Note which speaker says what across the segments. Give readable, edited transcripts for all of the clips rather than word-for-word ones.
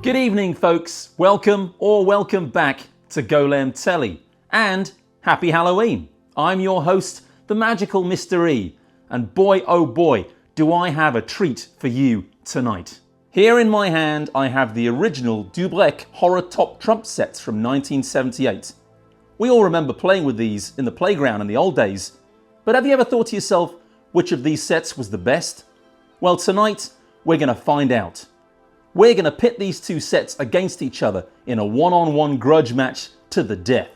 Speaker 1: Good evening, folks. Welcome or welcome back to Golem Telly. And happy Halloween. I'm your host, the magical Mr. E. And boy, oh boy, do I have a treat for you tonight. Here in my hand, I have the original Dubreq horror top trump sets from 1978. We all remember playing with these in the playground in the old days. But have you ever thought to yourself, which of these sets was the best? Well, tonight, we're going to find out. We're going to pit these two sets against each other in a one-on-one grudge match to the death.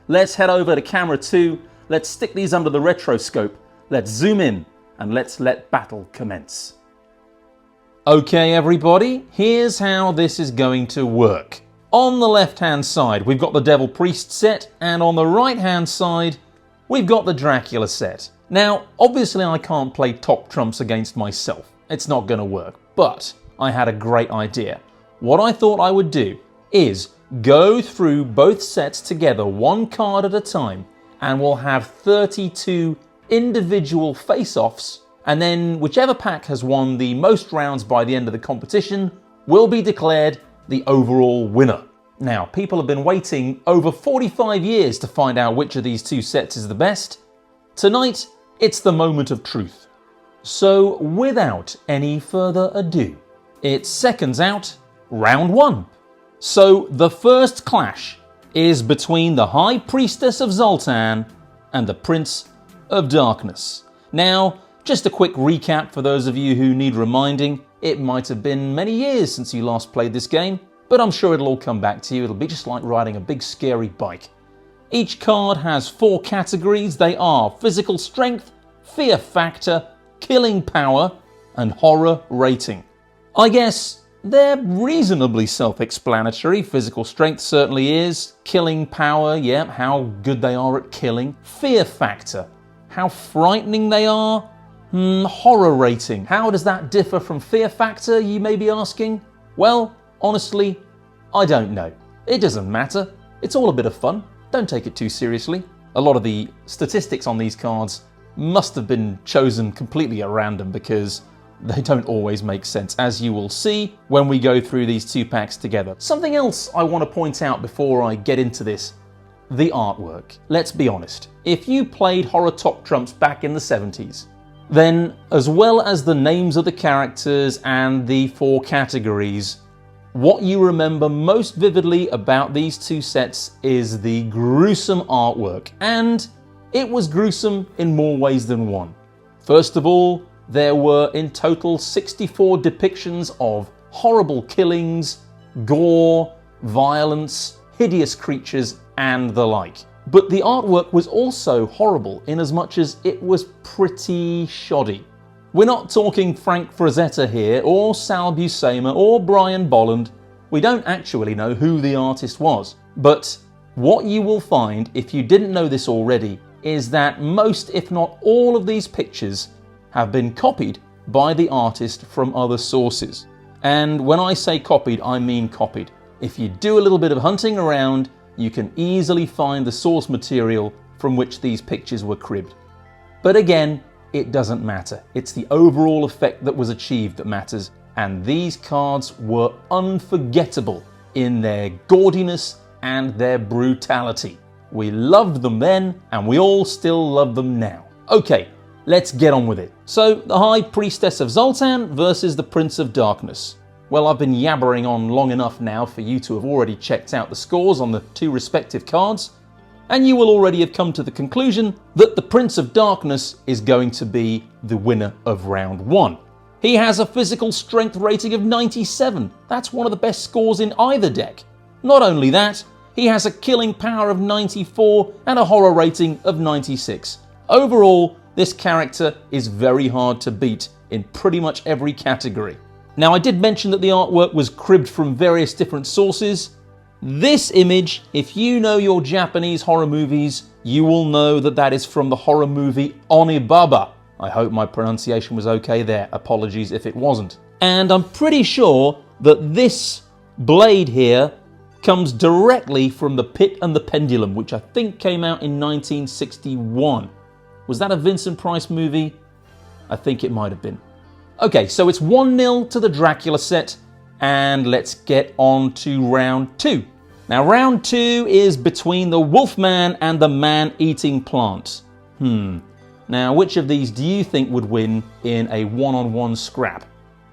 Speaker 1: Let's head over to camera 2, let's stick these under the retroscope, let's zoom in, and let's let battle commence. Okay everybody, here's how this is going to work. On the left-hand side, we've got the Devil Priest set, and on the right-hand side, we've got the Dracula set. Now, obviously I can't play top trumps against myself. It's not going to work, but I had a great idea. What I thought I would do is go through both sets together, one card at a time, and we'll have 32 individual face-offs, and then whichever pack has won the most rounds by the end of the competition will be declared the overall winner. Now, people have been waiting over 45 years to find out which of these two sets is the best. Tonight, it's the moment of truth. So, without any further ado, it's seconds out, round 1. So the first clash is between the High Priestess of Zoltan and the Prince of Darkness. Now, just a quick recap for those of you who need reminding. It might have been many years since you last played this game, but I'm sure it'll all come back to you. It'll be just like riding a big scary bike. Each card has 4 categories. They are physical strength, fear factor, killing power, and horror rating. I guess they're reasonably self-explanatory. Physical strength certainly is. Killing power, yeah, how good they are at killing. Fear factor, how frightening they are. Horror rating, how does that differ from fear factor, you may be asking? Well, honestly, I don't know. It doesn't matter. It's all a bit of fun. Don't take it too seriously. A lot of the statistics on these cards must have been chosen completely at random because they don't always make sense, as you will see when we go through these two packs together. Something else I want to point out before I get into this, the artwork. Let's be honest, if you played horror top trumps back in the 70s, then as well as the names of the characters and the 4 categories, what you remember most vividly about these two sets is the gruesome artwork, and it was gruesome in more ways than one. First of all, there were in total 64 depictions of horrible killings, gore, violence, hideous creatures, and the like. But the artwork was also horrible in as much as it was pretty shoddy. We're not talking Frank Frazetta here, or Sal Buscema, or Brian Bolland. We don't actually know who the artist was. But what you will find, if you didn't know this already, is that most, if not all, of these pictures have been copied by the artist from other sources. And when I say copied, I mean copied. If you do a little bit of hunting around, you can easily find the source material from which these pictures were cribbed. But again, it doesn't matter. It's the overall effect that was achieved that matters, and these cards were unforgettable in their gaudiness and their brutality. We loved them then, and we all still love them now. Okay, let's get on with it. So, the High Priestess of Zoltan versus the Prince of Darkness. Well, I've been yabbering on long enough now for you to have already checked out the scores on the 2 respective cards, and you will already have come to the conclusion that the Prince of Darkness is going to be the winner of round 1. He has a physical strength rating of 97. That's one of the best scores in either deck. Not only that, he has a killing power of 94 and a horror rating of 96. Overall, this character is very hard to beat in pretty much every category. Now, I did mention that the artwork was cribbed from various different sources. This image, if you know your Japanese horror movies, you will know that that is from the horror movie Onibaba. I hope my pronunciation was okay there. Apologies if it wasn't. And I'm pretty sure that this blade here comes directly from The Pit and the Pendulum, which I think came out in 1961. Was that a Vincent Price movie? I think it might have been. Okay, so it's 1-0 to the Dracula set, and let's get on to round 2. Now round 2 is between the Wolfman and the Man-Eating Plant. Now which of these do you think would win in a one-on-one scrap?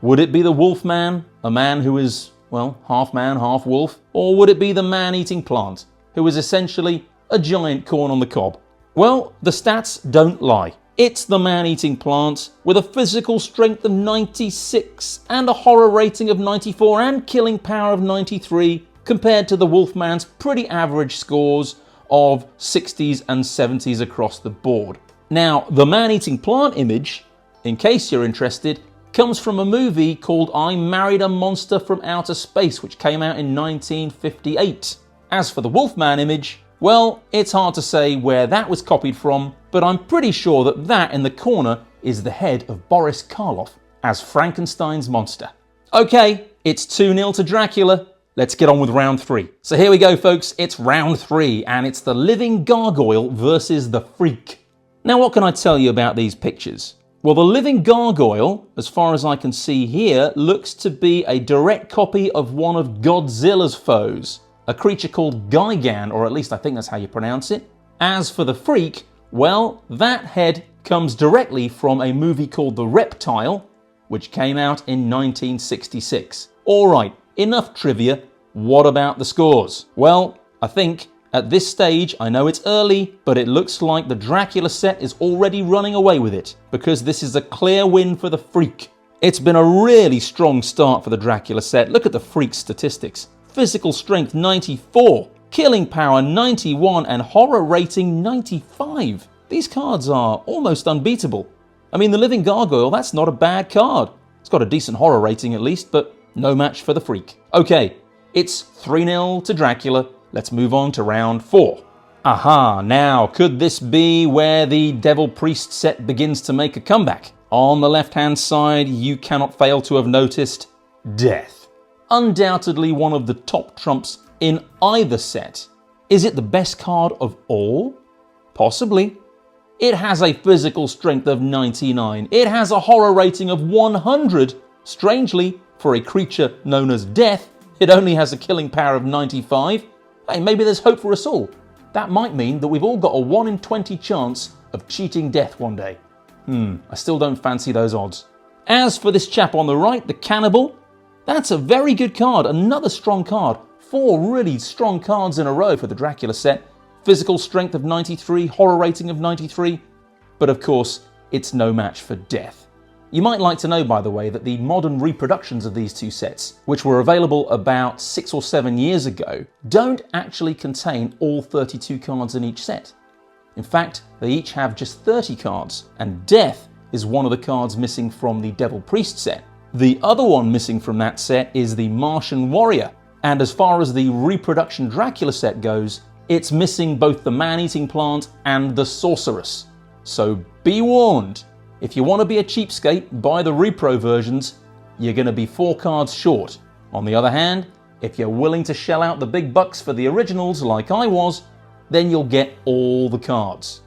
Speaker 1: Would it be the Wolfman, a man who is, well, half man, half wolf? Or would it be the Man-Eating Plant, who is essentially a giant corn on the cob? Well, the stats don't lie. It's the Man-Eating Plant with a physical strength of 96 and a horror rating of 94 and killing power of 93 compared to the Wolfman's pretty average scores of 60s and 70s across the board. Now, the Man-Eating Plant image, in case you're interested, comes from a movie called I Married a Monster from Outer Space, which came out in 1958. As for the Wolfman image, well, it's hard to say where that was copied from, but I'm pretty sure that that in the corner is the head of Boris Karloff as Frankenstein's monster. Okay, it's 2-0 to Dracula. Let's get on with round 3. So here we go, folks. It's round 3, and it's the living gargoyle versus the freak. Now, what can I tell you about these pictures? Well, the living gargoyle, as far as I can see here, looks to be a direct copy of one of Godzilla's foes, a creature called Gigan, or at least I think that's how you pronounce it. As for the freak, well, that head comes directly from a movie called The Reptile, which came out in 1966. Alright, enough trivia. What about the scores? Well, I think at this stage, I know it's early, but it looks like the Dracula set is already running away with it, because this is a clear win for the freak. It's been a really strong start for the Dracula set. Look at the freak's statistics. Physical strength 94, killing power 91, and horror rating 95. These cards are almost unbeatable. I mean, the living gargoyle, that's not a bad card. It's got a decent horror rating at least, but no match for the freak. Okay, it's 3-0 to Dracula. Let's move on to round 4. Aha, now could this be where the Devil Priest set begins to make a comeback? On the left-hand side, you cannot fail to have noticed death. Undoubtedly one of the top trumps in either set. Is it the best card of all? Possibly. It has a physical strength of 99. It has a horror rating of 100. Strangely, for a creature known as Death, it only has a killing power of 95. Hey, maybe there's hope for us all. That might mean that we've all got a 1 in 20 chance of cheating death one day. I still don't fancy those odds. As for this chap on the right, the Cannibal, that's a very good card, another strong card. 4 really strong cards in a row for the Dracula set. Physical strength of 93, horror rating of 93, but of course, it's no match for Death. You might like to know, by the way, that the modern reproductions of these two sets, which were available about 6 or 7 years ago, don't actually contain all 32 cards in each set. In fact, they each have just 30 cards, and Death is one of the cards missing from the Devil Priest set. The other one missing from that set is the Martian Warrior, and as far as the reproduction Dracula set goes, it's missing both the Man-Eating Plant and the Sorceress. So be warned. If you want to be a cheapskate, buy the repro versions, you're going to be 4 cards short. On the other hand, if you're willing to shell out the big bucks for the originals like I was, then you'll get all the cards.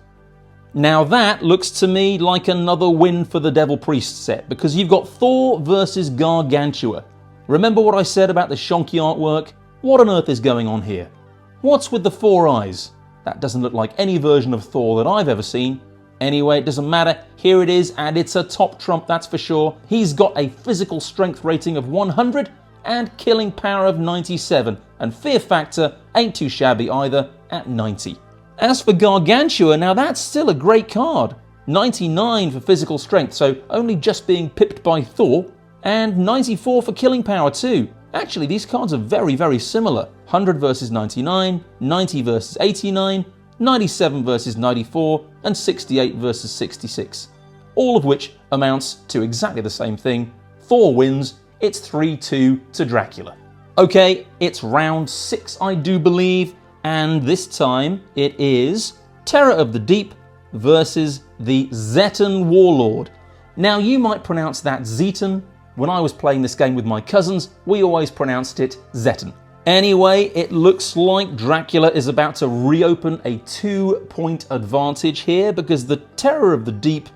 Speaker 1: Now that looks to me like another win for the Devil Priest set, because you've got Thor versus Gargantua. Remember what I said about the shonky artwork? What on earth is going on here? What's with the 4 eyes? That doesn't look like any version of Thor that I've ever seen. Anyway, it doesn't matter. Here it is, and it's a top trump, that's for sure. He's got a physical strength rating of 100 and killing power of 97, and fear factor ain't too shabby either at 90. As for Gargantua, now that's still a great card. 99 for physical strength, so only just being pipped by Thor, and 94 for killing power too. Actually, these cards are very, very similar. 100 versus 99, 90 versus 89, 97 versus 94, and 68 versus 66. All of which amounts to exactly the same thing. Thor wins, it's 3-2 to Dracula. Okay, it's round 6 I do believe, and this time it is Terror of the Deep versus the Zetan Warlord. Now you might pronounce that Zetan. When I was playing this game with my cousins, we always pronounced it Zetan. Anyway, it looks like Dracula is about to reopen a 2-point advantage here, because the Terror of the Deep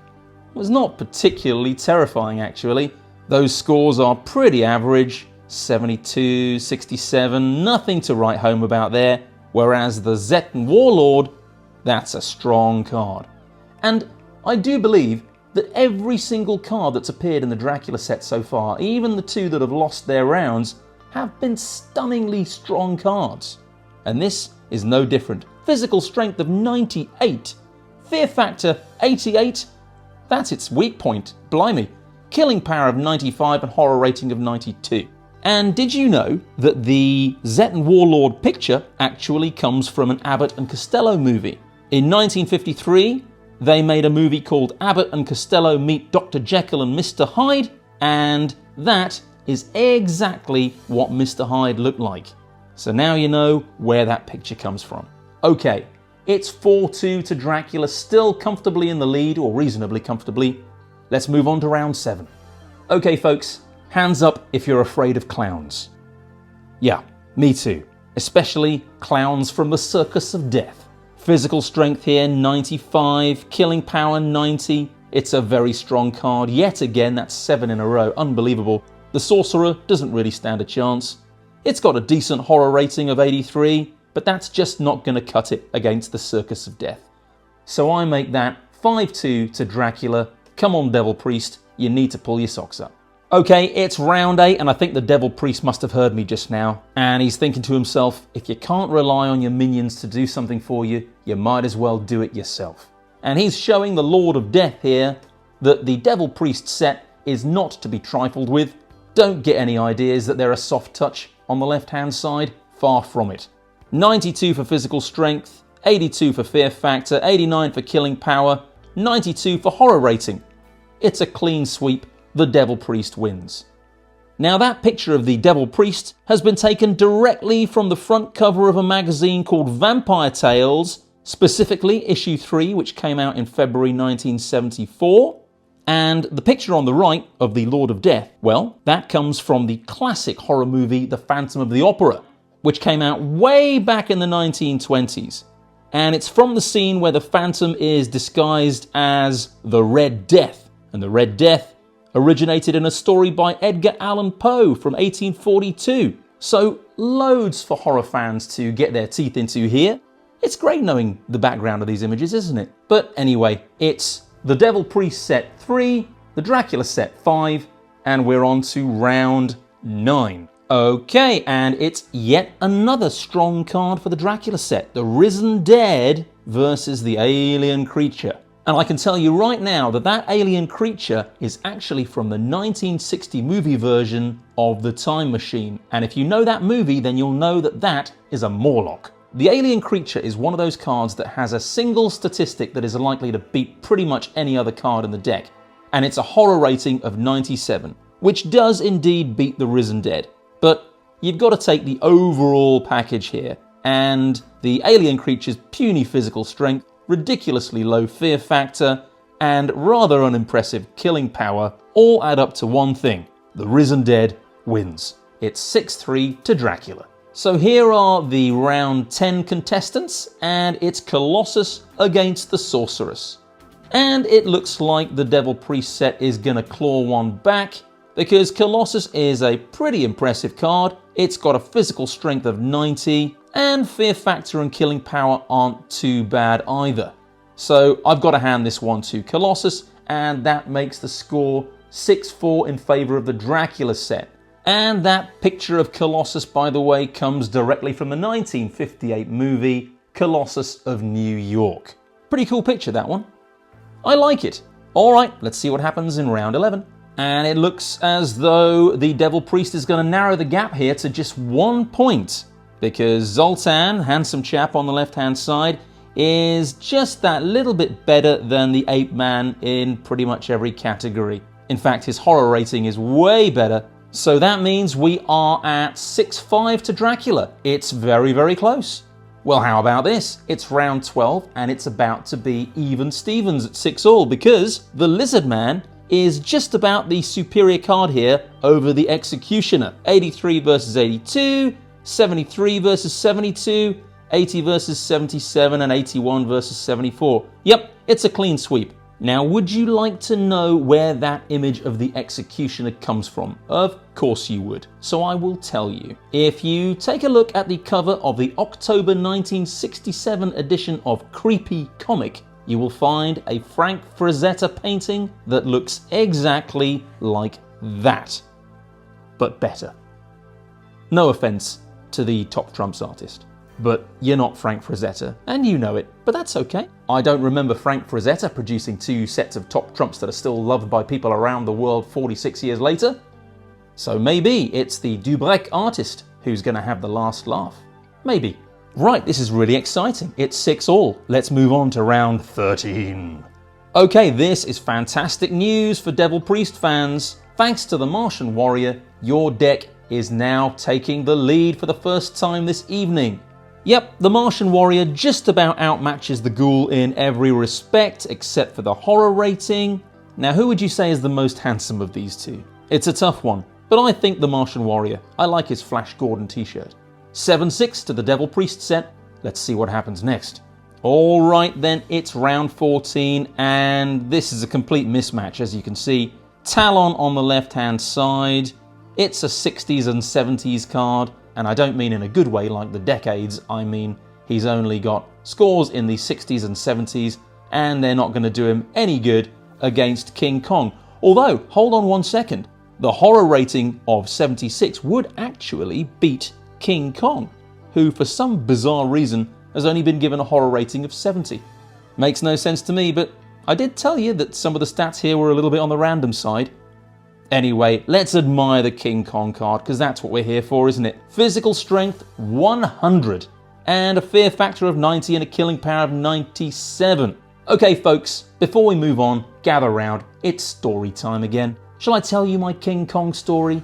Speaker 1: was not particularly terrifying actually. Those scores are pretty average, 72, 67, nothing to write home about there. Whereas the Zetan Warlord, that's a strong card. And I do believe that every single card that's appeared in the Dracula set so far, even the two that have lost their rounds, have been stunningly strong cards. And this is no different. Physical strength of 98, fear factor 88, that's its weak point, blimey. Killing power of 95 and horror rating of 92. And did you know that the Zetan Warlord picture actually comes from an Abbott and Costello movie? In 1953, they made a movie called Abbott and Costello Meet Dr. Jekyll and Mr. Hyde, and that is exactly what Mr. Hyde looked like. So now you know where that picture comes from. Okay, it's 4-2 to Dracula, still comfortably in the lead, or reasonably comfortably. Let's move on to round 7. Okay folks, hands up if you're afraid of clowns. Yeah, me too. Especially clowns from the Circus of Death. Physical strength here, 95. Killing power, 90. It's a very strong card. Yet again, that's 7 in a row. Unbelievable. The Sorcerer doesn't really stand a chance. It's got a decent horror rating of 83, but that's just not going to cut it against the Circus of Death. So I make that 5-2 to Dracula. Come on, Devil Priest. You need to pull your socks up. Okay, it's round 8, and I think the Devil Priest must have heard me just now. And he's thinking to himself, if you can't rely on your minions to do something for you, you might as well do it yourself. And he's showing the Lord of Death here that the Devil Priest set is not to be trifled with. Don't get any ideas that they're a soft touch on the left-hand side. Far from it. 92 for physical strength, 82 for fear factor, 89 for killing power, 92 for horror rating. It's a clean sweep. The Devil Priest wins. Now that picture of the Devil Priest has been taken directly from the front cover of a magazine called Vampire Tales, specifically issue 3, which came out in February 1974. And the picture on the right of the Lord of Death, well, that comes from the classic horror movie The Phantom of the Opera, which came out way back in the 1920s. And it's from the scene where the Phantom is disguised as the Red Death. And the Red Death originated in a story by Edgar Allan Poe from 1842. So loads for horror fans to get their teeth into here. It's great knowing the background of these images, isn't it? But anyway, it's the Devil Priest set 3, the Dracula set 5, and we're on to round 9. Okay, and it's yet another strong card for the Dracula set, the Risen Dead versus the Alien Creature. And I can tell you right now that that alien creature is actually from the 1960 movie version of The Time Machine. And if you know that movie, then you'll know that that is a Morlock. The alien creature is one of those cards that has a single statistic that is likely to beat pretty much any other card in the deck. And it's a horror rating of 97, which does indeed beat the Risen Dead. But you've got to take the overall package here. And the alien creature's puny physical strength, ridiculously low fear factor, and rather unimpressive killing power all add up to one thing. The Risen Dead wins. It's 6-3 to Dracula. So here are the round 10 contestants, and it's Colossus against the Sorceress. And it looks like the Devil Priest set is gonna claw one back, because Colossus is a pretty impressive card. It's got a physical strength of 90, and fear factor and killing power aren't too bad either. So I've got to hand this one to Colossus, and that makes the score 6-4 in favour of the Dracula set. And that picture of Colossus, by the way, comes directly from the 1958 movie Colossus of New York. Pretty cool picture, that one. I like it. Alright, let's see what happens in round 11. And it looks as though the Devil Priest is going to narrow the gap here to just 1 point. Because Zoltan, handsome chap on the left-hand side, is just that little bit better than the Ape Man in pretty much every category. In fact, his horror rating is way better. So that means we are at 6-5 to Dracula. It's very, very close. Well, how about this? It's round 12 and it's about to be even Stevens at 6-all because the Lizard Man is just about the superior card here over the Executioner. 83 versus 82, 73 versus 72, 80 versus 77, and 81 versus 74. Yep, it's a clean sweep. Now, would you like to know where that image of the executioner comes from? Of course you would, so I will tell you. If you take a look at the cover of the October 1967 edition of Creepy Comic, you will find a Frank Frazetta painting that looks exactly like that, but better. No offense to the Top Trumps artist, but you're not Frank Frazetta, and you know it, but that's okay. I don't remember Frank Frazetta producing 2 sets of Top Trumps that are still loved by people around the world 46 years later. So maybe it's the Dubreq artist who's going to have the last laugh. Maybe. Right, this is really exciting. It's 6-all. Let's move on to round 13. Okay, this is fantastic news for Devil Priest fans. Thanks to the Martian Warrior, your deck is now taking the lead for the first time this evening. Yep, the Martian Warrior just about outmatches the Ghoul in every respect except for the horror rating. Now, who would you say is the most handsome of these two? It's a tough one, but I think the Martian Warrior. I like his Flash Gordon t-shirt. 7-6 to the Devil Priest set. Let's see what happens next. Alright then, it's round 14, and this is a complete mismatch, as you can see. Talon on the left-hand side. It's a 60s and 70s card, and I don't mean in a good way like the decades. I mean he's only got scores in the 60s and 70s, and they're not going to do him any good against King Kong. Although, hold on one second, the horror rating of 76 would actually beat King Kong, who for some bizarre reason has only been given a horror rating of 70. Makes no sense to me, but I did tell you that some of the stats here were a little bit on the random side. Anyway, let's admire the King Kong card, because that's what we're here for, isn't it? Physical strength 100, and a fear factor of 90 and a killing power of 97. Okay folks, before we move on, gather round, it's story time again. Shall I tell you my King Kong story?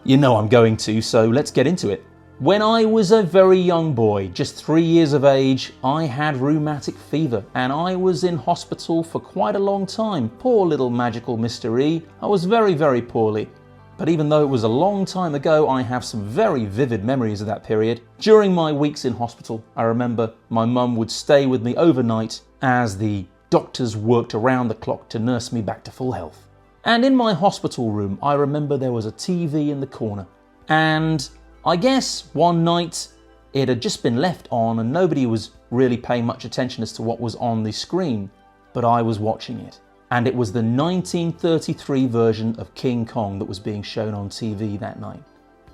Speaker 1: You know I'm going to, so let's get into it. When I was a very young boy, just 3 years of age, I had rheumatic fever and I was in hospital for quite a long time. Poor little magical Mr. E. I was very, very poorly. But even though it was a long time ago, I have some very vivid memories of that period. During my weeks in hospital, I remember my mum would stay with me overnight as the doctors worked around the clock to nurse me back to full health. And in my hospital room, I remember there was a TV in the corner. And I guess one night it had just been left on and nobody was really paying much attention as to what was on the screen, but I was watching it. And it was the 1933 version of King Kong that was being shown on TV that night.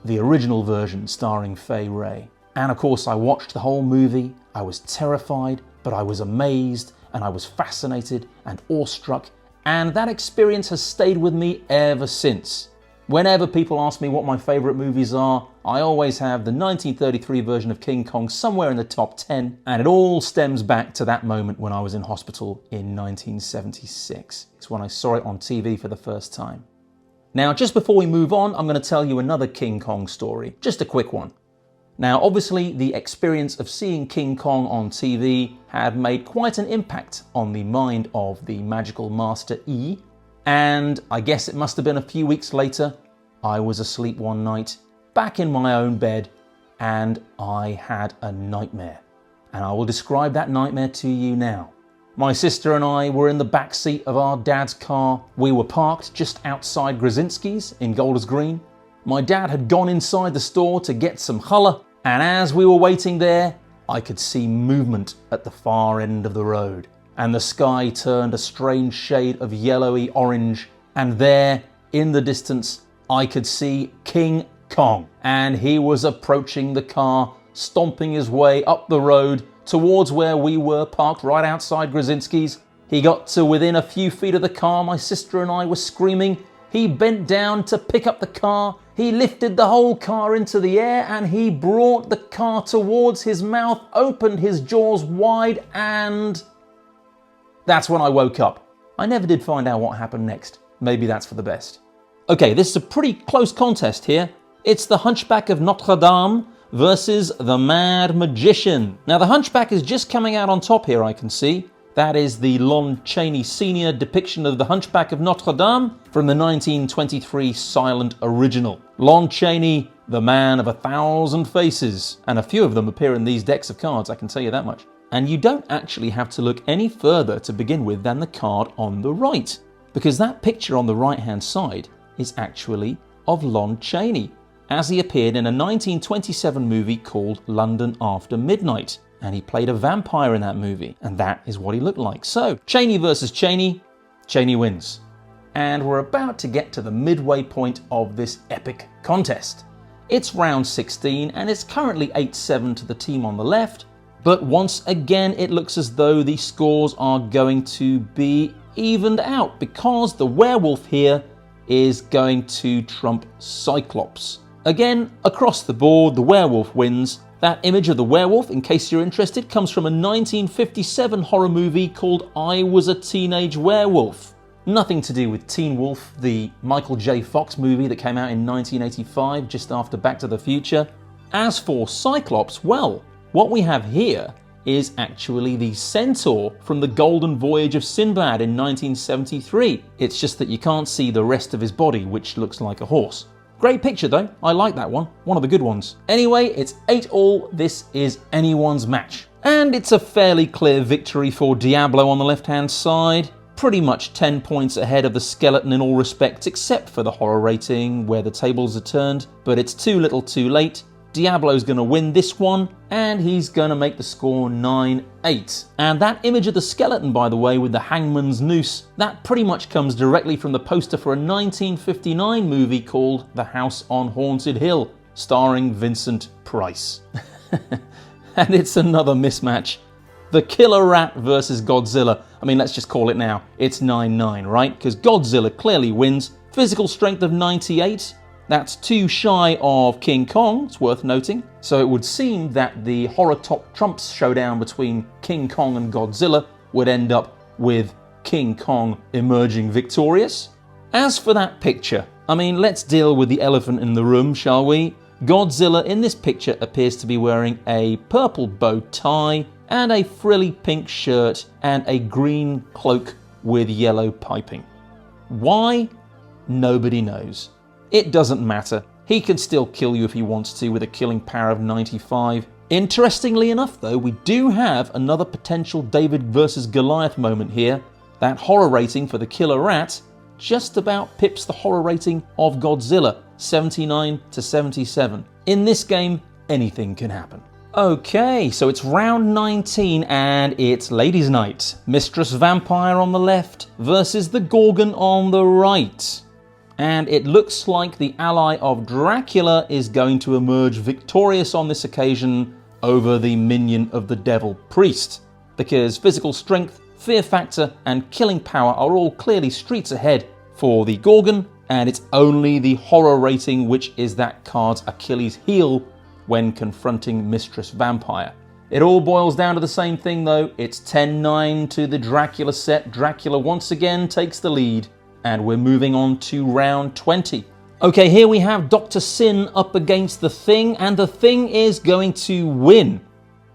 Speaker 1: The original version starring Fay Wray. And of course I watched the whole movie. I was terrified, but I was amazed and I was fascinated and awestruck, and that experience has stayed with me ever since. Whenever people ask me what my favourite movies are, I always have the 1933 version of King Kong somewhere in the top 10, and it all stems back to that moment when I was in hospital in 1976. It's when I saw it on TV for the first time. Now, just before we move on, I'm going to tell you another King Kong story, just a quick one. Now, obviously, the experience of seeing King Kong on TV had made quite an impact on the mind of the magical master E. And I guess it must have been a few weeks later, I was asleep one night, back in my own bed, and I had a nightmare. And I will describe that nightmare to you now. My sister and I were in the back seat of our dad's car. We were parked just outside Grzinski's in Golders Green. My dad had gone inside the store to get some challah, and as we were waiting there, I could see movement at the far end of the road. And the sky turned a strange shade of yellowy orange, and there, in the distance, I could see King Kong. And he was approaching the car, stomping his way up the road towards where we were parked right outside Grzinski's. He got to within a few feet of the car. My sister and I were screaming. He bent down to pick up the car. He lifted the whole car into the air and he brought the car towards his mouth, opened his jaws wide, and that's when I woke up. I never did find out what happened next. Maybe that's for the best. Okay, this is a pretty close contest here. It's the Hunchback of Notre Dame versus the Mad Magician. Now, the Hunchback is just coming out on top here, I can see. That is the Lon Chaney Sr. depiction of the Hunchback of Notre Dame from the 1923 silent original. Lon Chaney, the man of 1,000 faces, and a few of them appear in these decks of cards, I can tell you that much. And you don't actually have to look any further to begin with than the card on the right, because that picture on the right-hand side is actually of Lon Chaney, as he appeared in a 1927 movie called London After Midnight. And he played a vampire in that movie, and that is what he looked like. So, Chaney versus Chaney, Chaney wins. And we're about to get to the midway point of this epic contest. It's round 16, and it's currently 8-7 to the team on the left, but once again it looks as though the scores are going to be evened out, because the werewolf here is going to trump Cyclops. Again, across the board, the werewolf wins. That image of the werewolf, in case you're interested, comes from a 1957 horror movie called I Was a Teenage Werewolf. Nothing to do with Teen Wolf, the Michael J. Fox movie that came out in 1985, just after Back to the Future. As for Cyclops, well, what we have here is actually the centaur from the Golden Voyage of Sinbad in 1973. It's just that you can't see the rest of his body, which looks like a horse. Great picture though, I like that one of the good ones. Anyway, it's 8-all, this is anyone's match. And it's a fairly clear victory for Diablo on the left-hand side. Pretty much 10 points ahead of the skeleton in all respects, except for the horror rating, where the tables are turned. But it's too little too late. Diablo's going to win this one, and he's going to make the score 9-8. And that image of the skeleton, by the way, with the hangman's noose, that pretty much comes directly from the poster for a 1959 movie called The House on Haunted Hill, starring Vincent Price. And it's another mismatch. The Killer Rat versus Godzilla. I mean, let's just call it now. It's 9-9, right? Because Godzilla clearly wins. Physical strength of 98. That's too shy of King Kong, it's worth noting. So it would seem that the horror top trumps showdown between King Kong and Godzilla would end up with King Kong emerging victorious. As for that picture, I mean, let's deal with the elephant in the room, shall we? Godzilla in this picture appears to be wearing a purple bow tie and a frilly pink shirt and a green cloak with yellow piping. Why? Nobody knows. It doesn't matter. He can still kill you if he wants to with a killing power of 95. Interestingly enough though, we do have another potential David versus Goliath moment here. That horror rating for the Killer Rat just about pips the horror rating of Godzilla, 79 to 77. In this game, anything can happen. Okay, so it's round 19 and it's Ladies' Night. Mistress Vampire on the left versus the Gorgon on the right. And it looks like the ally of Dracula is going to emerge victorious on this occasion over the minion of the devil, Priest, because physical strength, fear factor, and killing power are all clearly streets ahead for the Gorgon, and it's only the horror rating which is that card's Achilles heel when confronting Mistress Vampire. It all boils down to the same thing though. It's 10-9 to the Dracula set. Dracula once again takes the lead. And we're moving on to round 20. Okay, here we have Dr. Sin up against the Thing, and the Thing is going to win,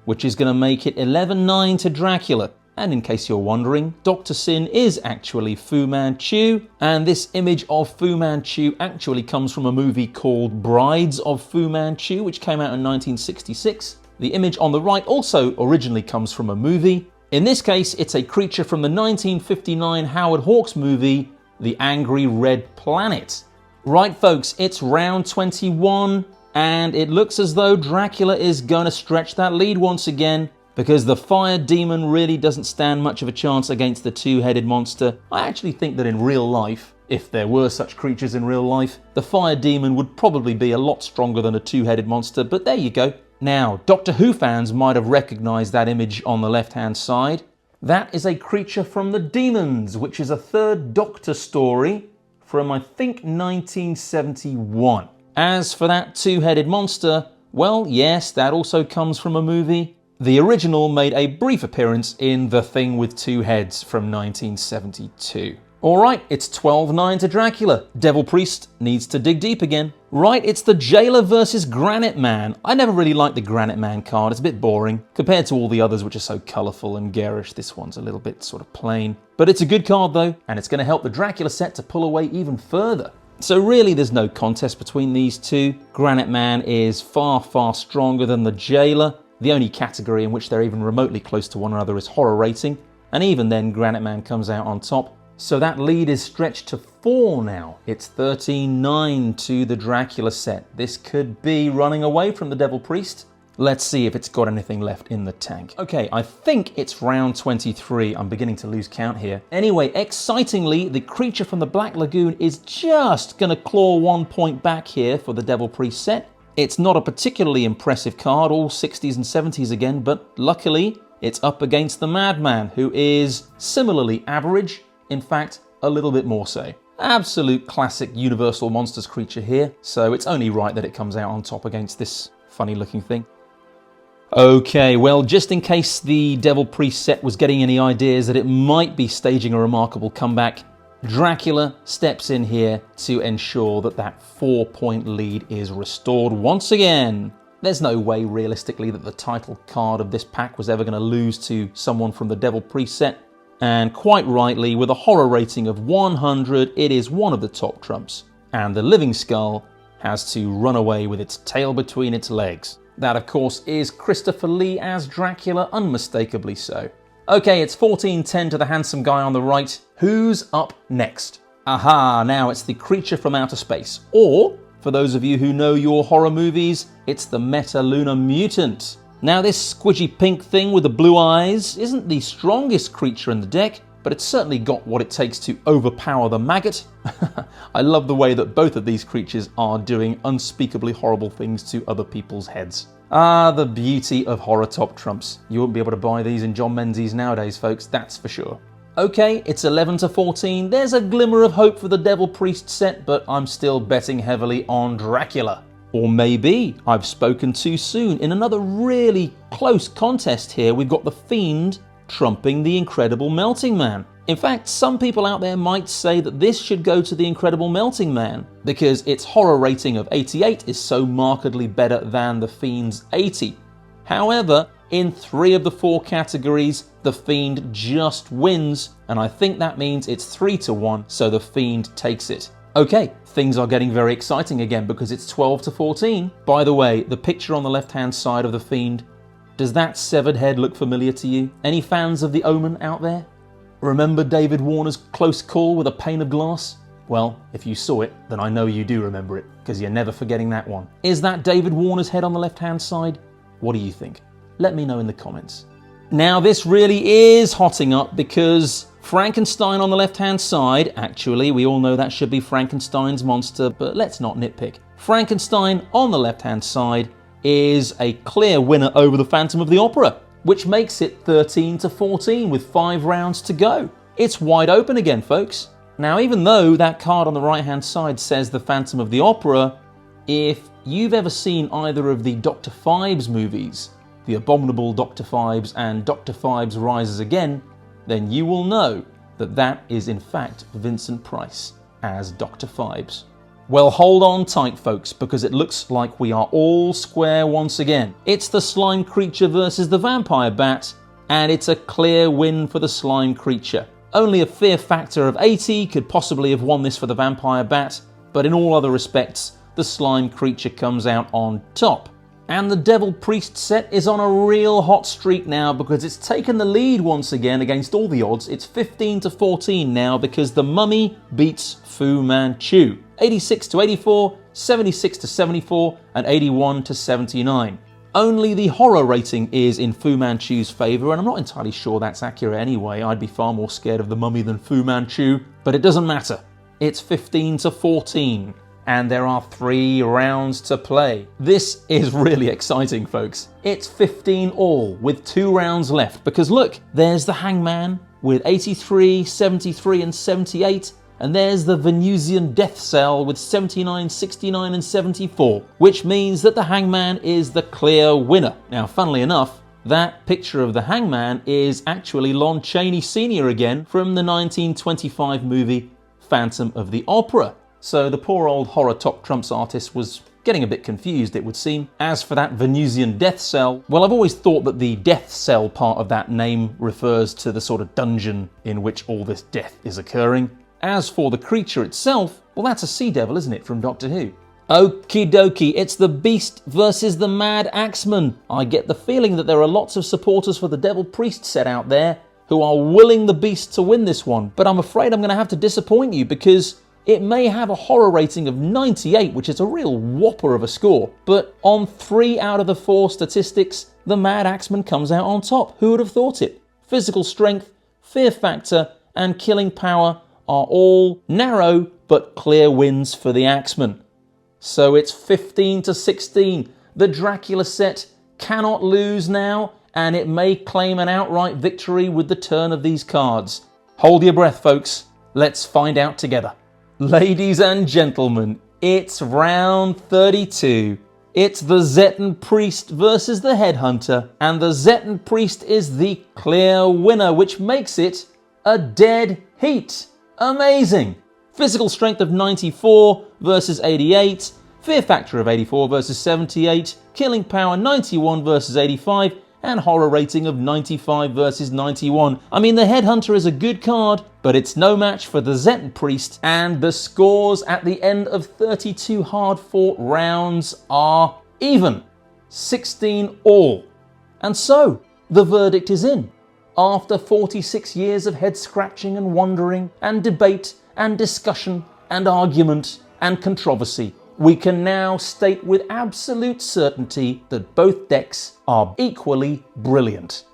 Speaker 1: which is going to make it 11-9 to Dracula. And in case you're wondering, Dr. Sin is actually Fu Manchu, and this image of Fu Manchu actually comes from a movie called Brides of Fu Manchu, which came out in 1966. The image on the right also originally comes from a movie. In this case, it's a creature from the 1959 Howard Hawks movie, The Angry Red Planet. Right folks, it's round 21 and it looks as though Dracula is going to stretch that lead once again, because the fire demon really doesn't stand much of a chance against the two-headed monster. I actually think that in real life, if there were such creatures in real life, the fire demon would probably be a lot stronger than a two-headed monster, but there you go. Now, Doctor Who fans might have recognized that image on the left-hand side. That is a creature from The Demons, which is a third Doctor story from, I think, 1971. As for that two-headed monster, well, yes, that also comes from a movie. The original made a brief appearance in The Thing with Two Heads from 1972. Alright, it's 12-9 to Dracula. Devil Priest needs to dig deep again. Right, it's the Jailer versus Granite Man. I never really liked the Granite Man card, it's a bit boring. Compared to all the others which are so colourful and garish, this one's a little bit sort of plain. But it's a good card though, and it's going to help the Dracula set to pull away even further. So really there's no contest between these two. Granite Man is far, far stronger than the Jailer. The only category in which they're even remotely close to one another is horror rating, and even then Granite Man comes out on top. So that lead is stretched to 4 now. It's 13-9 to the Dracula set. This could be running away from the Devil Priest. Let's see if it's got anything left in the tank. Okay, I think it's round 23. I'm beginning to lose count here. Anyway, excitingly, the creature from the Black Lagoon is just going to claw 1 point back here for the Devil Priest set. It's not a particularly impressive card, all 60s and 70s again, but luckily it's up against the Madman, who is similarly average, in fact, a little bit more so. Absolute classic Universal Monsters creature here, so it's only right that it comes out on top against this funny looking thing. Okay, well, just in case the Devil Priest set was getting any ideas that it might be staging a remarkable comeback, Dracula steps in here to ensure that that 4-point lead is restored once again. There's no way, realistically, that the title card of this pack was ever going to lose to someone from the Devil Priest set. And quite rightly, with a horror rating of 100, it is one of the top trumps. And the Living Skull has to run away with its tail between its legs. That, of course, is Christopher Lee as Dracula, unmistakably so. Okay, it's 14-10 to the handsome guy on the right. Who's up next? Aha, now it's the creature from outer space. Or, for those of you who know your horror movies, it's the Metalunar Mutant. Now, this squidgy pink thing with the blue eyes isn't the strongest creature in the deck, but it's certainly got what it takes to overpower the maggot. I love the way that both of these creatures are doing unspeakably horrible things to other people's heads. Ah, the beauty of horror top trumps. You won't be able to buy these in John Menzies nowadays, folks, that's for sure. Okay, it's 11-14. There's a glimmer of hope for the Devil Priest set, but I'm still betting heavily on Dracula. Or maybe I've spoken too soon. In another really close contest here, we've got the Fiend trumping the Incredible Melting Man. In fact, some people out there might say that this should go to the Incredible Melting Man because its horror rating of 88 is so markedly better than the Fiend's 80. However, in 3 of the 4 categories, the Fiend just wins, and I think that means it's 3-1, so the Fiend takes it. Okay, things are getting very exciting again because it's 12-14. By the way, the picture on the left-hand side of the Fiend, does that severed head look familiar to you? Any fans of The Omen out there? Remember David Warner's close call with a pane of glass? Well, if you saw it, then I know you do remember it, because you're never forgetting that one. Is that David Warner's head on the left-hand side? What do you think? Let me know in the comments. Now, this really is hotting up because Frankenstein on the left-hand side, actually, we all know that should be Frankenstein's monster, but let's not nitpick. Frankenstein on the left-hand side is a clear winner over the Phantom of the Opera, which makes it 13-14 with 5 rounds to go. It's wide open again, folks. Now, even though that card on the right-hand side says the Phantom of the Opera, if you've ever seen either of the Dr. Phibes movies, The Abominable Dr. Phibes and Dr. Phibes Rises Again, then you will know that that is in fact Vincent Price as Dr. Phibes. Well, hold on tight, folks, because it looks like we are all square once again. It's the slime creature versus the vampire bat, and it's a clear win for the slime creature. Only a fear factor of 80 could possibly have won this for the vampire bat, but in all other respects, the slime creature comes out on top. And the Devil Priest set is on a real hot streak now because it's taken the lead once again against all the odds. It's 15-14 now because the Mummy beats Fu Manchu. 86-84, 76-74, and 81-79. Only the horror rating is in Fu Manchu's favour, and I'm not entirely sure that's accurate anyway. I'd be far more scared of the Mummy than Fu Manchu, but it doesn't matter. It's 15-14. And there are 3 rounds to play. This is really exciting, folks. It's 15 all with 2 rounds left because look, there's the Hangman with 83, 73 and 78, and there's the Venusian Death Cell with 79, 69 and 74, which means that the Hangman is the clear winner. Now, funnily enough, that picture of the Hangman is actually Lon Chaney Sr. again from the 1925 movie Phantom of the Opera. So the poor old horror top trumps artist was getting a bit confused, it would seem. As for that Venusian Death Cell, well, I've always thought that the Death Cell part of that name refers to the sort of dungeon in which all this death is occurring. As for the creature itself, well, that's a sea devil, isn't it, from Doctor Who? Okie dokie, it's the Beast versus the Mad Axeman. I get the feeling that there are lots of supporters for the Devil Priest set out there who are willing the Beast to win this one. But I'm afraid I'm going to have to disappoint you because it may have a horror rating of 98, which is a real whopper of a score. But on 3 out of the 4 statistics, the Mad Axeman comes out on top. Who would have thought it? Physical strength, fear factor, and killing power are all narrow but clear wins for the Axeman. So it's 15-16. The Dracula set cannot lose now, and it may claim an outright victory with the turn of these cards. Hold your breath, folks. Let's find out together. Ladies and gentlemen, it's round 32. It's the Zetten Priest versus the Headhunter, and the Zetten Priest is the clear winner, which makes it a dead heat. Amazing! Physical strength of 94 versus 88, fear factor of 84 versus 78, killing power 91 versus 85, and horror rating of 95 versus 91. I mean, the Headhunter is a good card, but it's no match for the Zetten Priest, and the scores at the end of 32 hard-fought rounds are even. 16 all. And so, the verdict is in. After 46 years of head-scratching and wondering, and debate, and discussion, and argument, and controversy, we can now state with absolute certainty that both decks are equally brilliant.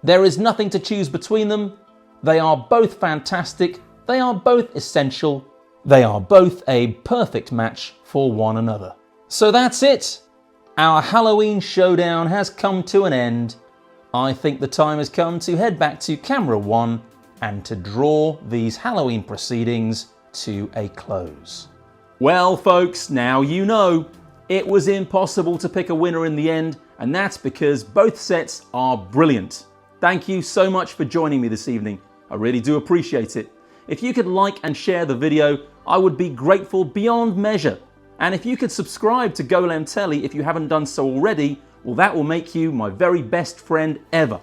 Speaker 1: There is nothing to choose between them. They are both fantastic, they are both essential, they are both a perfect match for one another. So that's it. Our Halloween showdown has come to an end. I think the time has come to head back to camera 1 and to draw these Halloween proceedings to a close. Well, folks, now you know. It was impossible to pick a winner in the end, and that's because both sets are brilliant. Thank you so much for joining me this evening. I really do appreciate it. If you could like and share the video, I would be grateful beyond measure. And if you could subscribe to Golem Telly if you haven't done so already, well, that will make you my very best friend ever.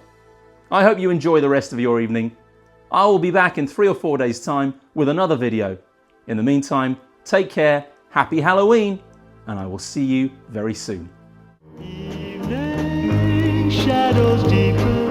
Speaker 1: I hope you enjoy the rest of your evening. I will be back in 3 or 4 days' time with another video. In the meantime, take care, happy Halloween, and I will see you very soon.
Speaker 2: Evening shadows deepen.